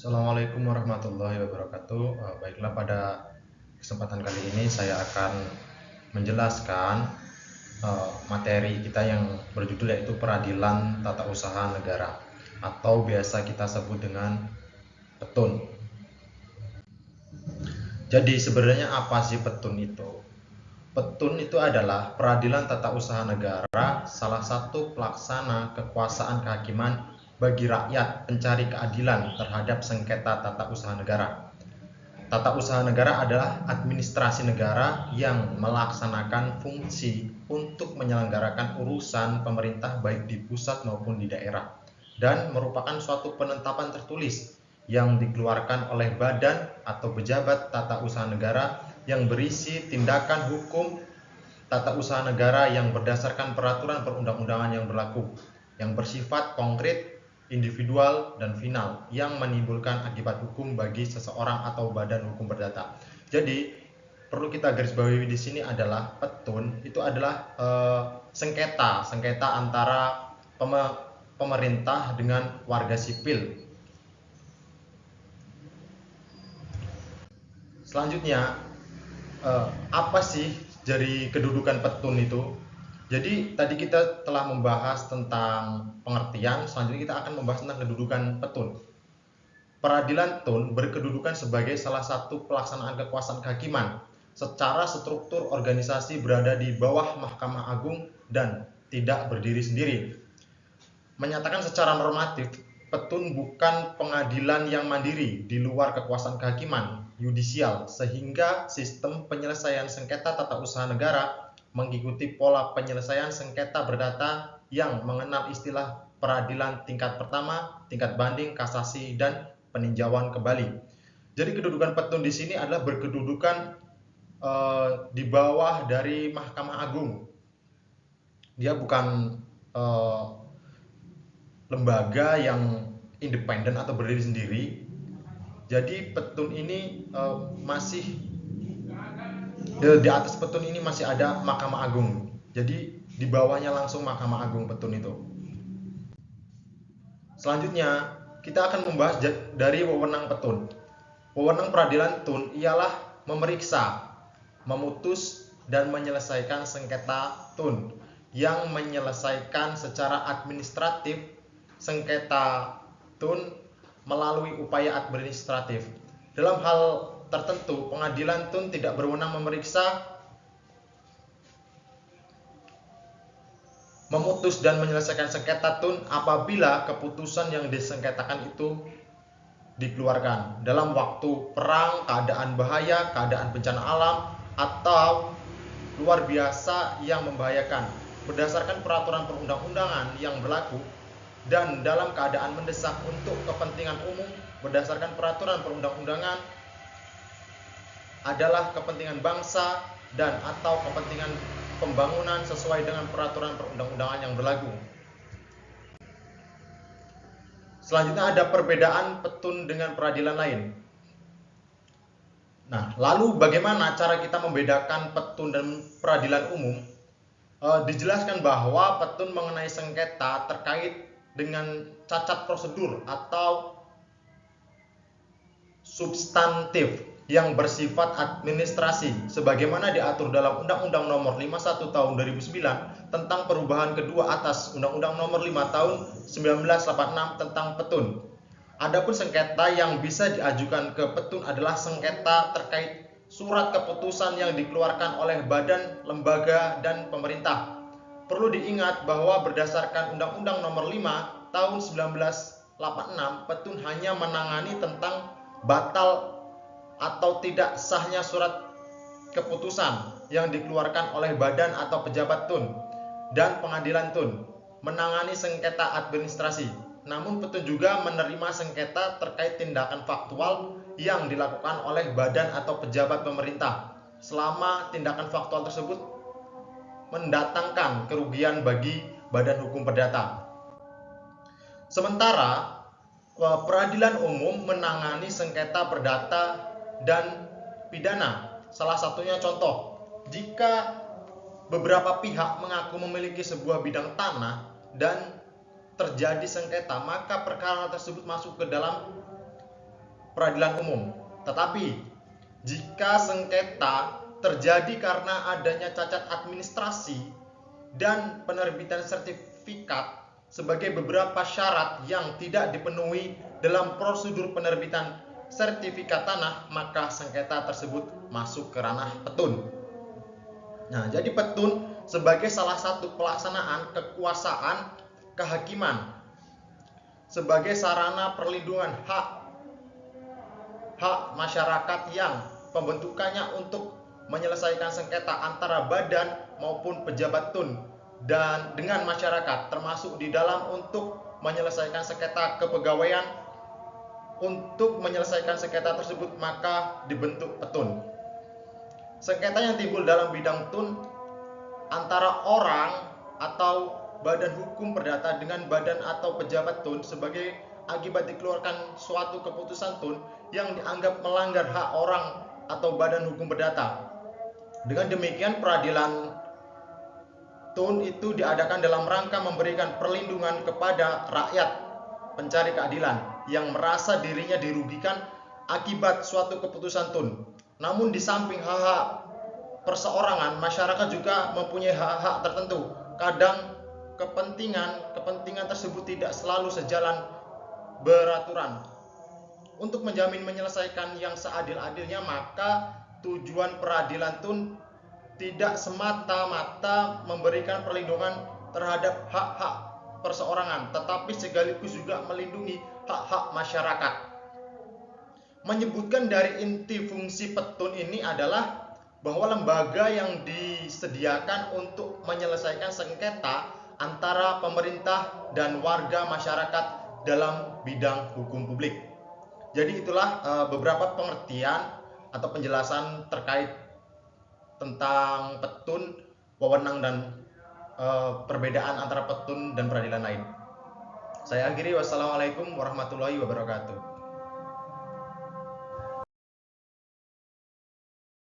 Assalamualaikum warahmatullahi wabarakatuh. Baiklah, pada kesempatan kali ini saya akan menjelaskan materi kita yang berjudul yaitu Peradilan Tata Usaha Negara atau biasa kita sebut dengan Petun. Jadi sebenarnya apa sih Petun itu? Petun itu adalah peradilan tata usaha negara, salah satu pelaksana kekuasaan kehakiman bagi rakyat pencari keadilan terhadap sengketa tata usaha negara. Tata usaha negara adalah administrasi negara yang melaksanakan fungsi untuk menyelenggarakan urusan pemerintah baik di pusat maupun di daerah, dan merupakan suatu penetapan tertulis yang dikeluarkan oleh badan atau pejabat tata usaha negara yang berisi tindakan hukum tata usaha negara yang berdasarkan peraturan perundang-undangan yang berlaku, yang bersifat konkret, individual, dan final, yang menimbulkan akibat hukum bagi seseorang atau badan hukum perdata. Jadi perlu kita garis bawahi di sini adalah petun itu adalah sengketa antara pemerintah dengan warga sipil. Selanjutnya, apa sih dari kedudukan petun itu? Jadi tadi kita telah membahas tentang pengertian, selanjutnya kita akan membahas tentang kedudukan petun. Peradilan tun berkedudukan sebagai salah satu pelaksanaan kekuasaan kehakiman. Secara struktur organisasi berada di bawah Mahkamah Agung dan tidak berdiri sendiri. Menyatakan secara normatif, petun bukan pengadilan yang mandiri di luar kekuasaan kehakiman yudisial, sehingga sistem penyelesaian sengketa tata usaha negara mengikuti pola penyelesaian sengketa berdata yang mengenal istilah peradilan tingkat pertama, tingkat banding, kasasi, dan peninjauan kembali. Jadi kedudukan petun di sini adalah berkedudukan di bawah dari Mahkamah Agung. Dia bukan lembaga yang independen atau berdiri sendiri. Jadi petun ini masih di atas petun ini masih ada Mahkamah Agung. Jadi di bawahnya langsung Mahkamah Agung petun itu. Selanjutnya kita akan membahas dari wewenang petun. Wewenang peradilan tun ialah memeriksa, memutus, dan menyelesaikan sengketa tun, yang menyelesaikan secara administratif sengketa tun melalui upaya administratif. Dalam hal tertentu, pengadilan tun tidak berwenang memeriksa, memutus, dan menyelesaikan sengketa tun apabila keputusan yang disengketakan itu dikeluarkan dalam waktu perang, keadaan bahaya, keadaan bencana alam, atau luar biasa yang membahayakan berdasarkan peraturan perundang-undangan yang berlaku, dan dalam keadaan mendesak untuk kepentingan umum berdasarkan peraturan perundang-undangan adalah kepentingan bangsa dan atau kepentingan pembangunan sesuai dengan peraturan perundang-undangan yang berlaku. Selanjutnya ada perbedaan petun dengan peradilan lain. Nah, lalu bagaimana cara kita membedakan petun dan peradilan umum? Dijelaskan bahwa petun mengenai sengketa terkait dengan cacat prosedur atau substantif yang bersifat administrasi sebagaimana diatur dalam Undang-Undang Nomor 51 Tahun 2009 tentang perubahan kedua atas Undang-Undang Nomor 5 Tahun 1986 tentang petun. Adapun sengketa yang bisa diajukan ke petun adalah sengketa terkait surat keputusan yang dikeluarkan oleh badan, lembaga, dan pemerintah. Perlu diingat bahwa berdasarkan Undang-Undang Nomor 5 Tahun 1986, petun hanya menangani tentang batal atau tidak sahnya surat keputusan yang dikeluarkan oleh badan atau pejabat tun, dan pengadilan tun menangani sengketa administrasi. Namun petun juga menerima sengketa terkait tindakan faktual yang dilakukan oleh badan atau pejabat pemerintah selama tindakan faktual tersebut mendatangkan kerugian bagi badan hukum perdata. Sementara peradilan umum menangani sengketa perdata dan pidana. Salah satunya contoh, jika beberapa pihak mengaku memiliki sebuah bidang tanah dan terjadi sengketa, maka perkara tersebut masuk ke dalam peradilan umum. Tetapi jika sengketa terjadi karena adanya cacat administrasi dan penerbitan sertifikat sebagai beberapa syarat yang tidak dipenuhi dalam prosedur penerbitan sertifikat tanah, maka sengketa tersebut masuk ke ranah petun. Nah, jadi petun sebagai salah satu pelaksanaan kekuasaan kehakiman sebagai sarana perlindungan hak masyarakat yang pembentukannya untuk menyelesaikan sengketa antara badan maupun pejabat tun dan dengan masyarakat, termasuk di dalam untuk menyelesaikan sengketa kepegawaian. Untuk menyelesaikan sengketa tersebut maka dibentuk petun. Sengketa yang timbul dalam bidang tun antara orang atau badan hukum perdata dengan badan atau pejabat tun sebagai akibat dikeluarkan suatu keputusan tun yang dianggap melanggar hak orang atau badan hukum perdata. Dengan demikian, peradilan tun itu diadakan dalam rangka memberikan perlindungan kepada rakyat pencari keadilan yang merasa dirinya dirugikan akibat suatu keputusan tun. Namun di samping hak-hak perseorangan, masyarakat juga mempunyai hak-hak tertentu. Kadang kepentingan tersebut tidak selalu sejalan beraturan. Untuk menjamin menyelesaikan yang seadil-adilnya, maka tujuan peradilan tun tidak semata-mata memberikan perlindungan terhadap hak-hak perseorangan, tetapi sekaligus juga melindungi hak-hak masyarakat. Menyebutkan dari inti fungsi petun ini adalah bahwa lembaga yang disediakan untuk menyelesaikan sengketa antara pemerintah dan warga masyarakat dalam bidang hukum publik. Jadi itulah beberapa pengertian atau penjelasan terkait tentang petun, wewenang dan perbedaan antara petun dan peradilan lain. Saya akhiri, wassalamualaikum warahmatullahi wabarakatuh.